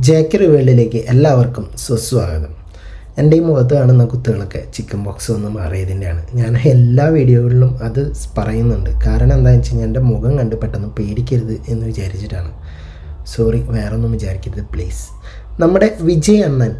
ജേക്കർ വേൾഡിലേക്ക് എല്ലാവർക്കും സുസ്വാഗതം. എൻ്റെ ഈ മുഖത്ത് കാണുന്ന കുത്തുകളൊക്കെ ചിക്കൻ ബോക്സ് ഒന്ന് മാറിയതിൻ്റെയാണ്. ഞാൻ എല്ലാ വീഡിയോകളിലും അത് പറയുന്നുണ്ട്. കാരണം എന്താണെന്ന് വെച്ച് കഴിഞ്ഞാൽ എൻ്റെ മുഖം കണ്ട് പെട്ടെന്ന് പേടിക്കരുത് എന്ന് വിചാരിച്ചിട്ടാണ്. സോറി, വേറൊന്നും വിചാരിക്കരുത് പ്ലീസ്. നമ്മുടെ വിജയ് അണ്ണൻ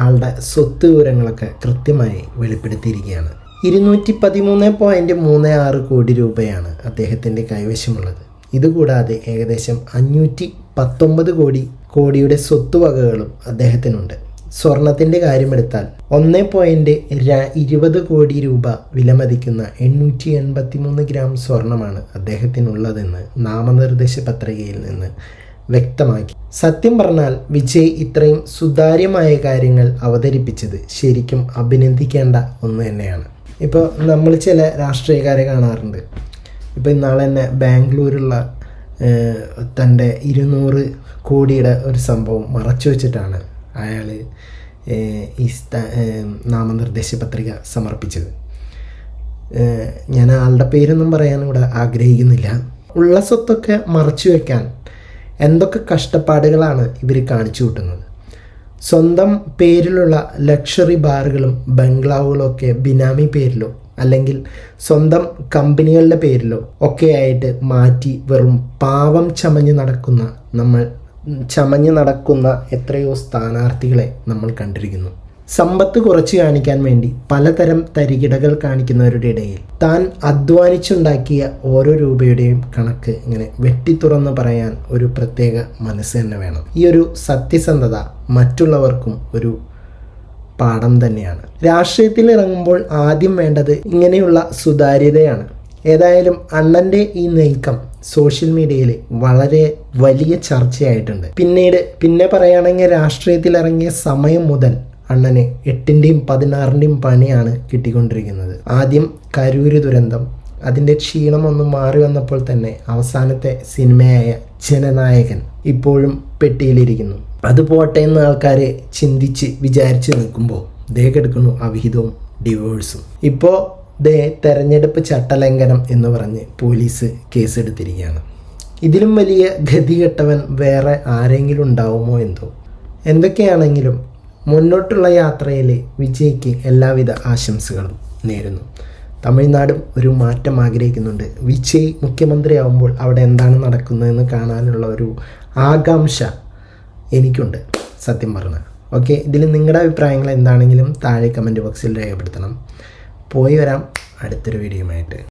ആളുടെ സ്വത്ത് വിവരങ്ങളൊക്കെ കൃത്യമായി വെളിപ്പെടുത്തിയിരിക്കുകയാണ്. 213.36 കോടി രൂപയാണ് അദ്ദേഹത്തിൻ്റെ കൈവശമുള്ളത്. ഇതുകൂടാതെ ഏകദേശം 519 കോടിയുടെ സ്വത്തുവകകളും അദ്ദേഹത്തിനുണ്ട്. സ്വർണത്തിൻ്റെ കാര്യമെടുത്താൽ 1.20 കോടി രൂപ വിലമതിക്കുന്ന 883 ഗ്രാം സ്വർണമാണ് അദ്ദേഹത്തിനുള്ളതെന്ന് നാമനിർദ്ദേശ പത്രികയിൽ നിന്ന് വ്യക്തമാക്കി. സത്യം പറഞ്ഞാൽ വിജയ് ഇത്രയും സുതാര്യമായ കാര്യങ്ങൾ അവതരിപ്പിച്ചത് ശരിക്കും അഭിനന്ദിക്കേണ്ട ഒന്ന് തന്നെയാണ്. ഇപ്പോൾ നമ്മൾ ചില രാഷ്ട്രീയക്കാരെ കാണാറുണ്ട്. ഇപ്പോൾ ഇന്നാളെ തന്നെ ബാംഗ്ലൂരുള്ള തൻ്റെ 200 കോടിയുടെ ഒരു സംഭവം മറച്ചു വെച്ചിട്ടാണ് അയാൾ ഈ നാമനിർദ്ദേശ പത്രിക സമർപ്പിച്ചത്. ഞാൻ ആളുടെ പേരൊന്നും പറയാൻ ഇവിടെ ആഗ്രഹിക്കുന്നില്ല. ഉള്ള സ്വത്തൊക്കെ മറച്ചു വയ്ക്കാൻ എന്തൊക്കെ കഷ്ടപ്പാടുകളാണ് ഇവർ കാണിച്ചു കൂട്ടുന്നത്. സ്വന്തം പേരിലുള്ള ലക്ഷറി ബാറുകളും ബംഗ്ലാവുകളും ഒക്കെ ബിനാമി പേരിലോ അല്ലെങ്കിൽ സ്വന്തം കമ്പനികളുടെ പേരിലോ ഒക്കെ ആയിട്ട് മാറ്റി വെറും പാവം ചമഞ്ഞ് നടക്കുന്ന എത്രയോ സ്ഥാനാർത്ഥികളെ നമ്മൾ കണ്ടിരിക്കുന്നു. സമ്പത്ത് കുറച്ച് കാണിക്കാൻ വേണ്ടി പലതരം തരികിടകൾ കാണിക്കുന്നവരുടെ ഇടയിൽ താൻ അധ്വാനിച്ചുണ്ടാക്കിയ ഓരോ രൂപയുടെയും കണക്ക് ഇങ്ങനെ വെട്ടിത്തുറന്ന് പറയാൻ ഒരു പ്രത്യേക മനസ്സ് തന്നെ വേണം. ഈ ഒരു സത്യസന്ധത മറ്റുള്ളവർക്കും ഒരു പാഠം തന്നെയാണ്. രാഷ്ട്രീയത്തിൽ ഇറങ്ങുമ്പോൾ ആദ്യം വേണ്ടത് ഇങ്ങനെയുള്ള സുതാര്യതയാണ്. ഏതായാലും അണ്ണൻ്റെ ഈ നീക്കം സോഷ്യൽ മീഡിയയിൽ വളരെ വലിയ ചർച്ചയായിട്ടുണ്ട്. പിന്നെ പറയുകയാണെങ്കിൽ രാഷ്ട്രീയത്തിൽ ഇറങ്ങിയ സമയം മുതൽ അണ്ണന് 8ൻ്റെയും 16ൻ്റെയും പണിയാണ് കിട്ടിക്കൊണ്ടിരിക്കുന്നത്. ആദ്യം കരൂര് ദുരന്തം, അതിൻ്റെ ക്ഷീണമൊന്നും മാറി വന്നപ്പോൾ തന്നെ അവസാനത്തെ സിനിമയായ ജനനായകൻ ഇപ്പോഴും പെട്ടിയിലിരിക്കുന്നു. അത് പോട്ടെ എന്ന് ആൾക്കാർ വിചാരിച്ച് നിൽക്കുമ്പോൾ കിടക്കുന്നു അവിഹിതവും ഡിവോഴ്സും. ഇപ്പോൾ തെരഞ്ഞെടുപ്പ് ചട്ടലംഘനം എന്ന് പറഞ്ഞ് പോലീസ് കേസെടുത്തിരിക്കുകയാണ്. ഇതിലും വലിയ ഗതികെട്ടവൻ വേറെ ആരെങ്കിലും ഉണ്ടാവുമോ എന്തോ. എന്തൊക്കെയാണെങ്കിലും മുന്നോട്ടുള്ള യാത്രയിൽ വിജയ്ക്ക് എല്ലാവിധ ആശംസകളും നേരുന്നു. തമിഴ്നാടും ഒരു മാറ്റം ആഗ്രഹിക്കുന്നുണ്ട്. വിജയ് മുഖ്യമന്ത്രിയാവുമ്പോൾ അവിടെ എന്താണ് നടക്കുന്നതെന്ന് കാണാനുള്ള ഒരു ആകാംക്ഷ എനിക്കുണ്ട് സത്യം പറഞ്ഞാൽ. ഓക്കെ, ഇതിൽ നിങ്ങളുടെ അഭിപ്രായങ്ങൾ എന്താണെങ്കിലും താഴെ കമൻറ്റ് ബോക്സിൽ രേഖപ്പെടുത്തണം. പോയി വരാം അടുത്തൊരു വീഡിയോയുമായിട്ട്.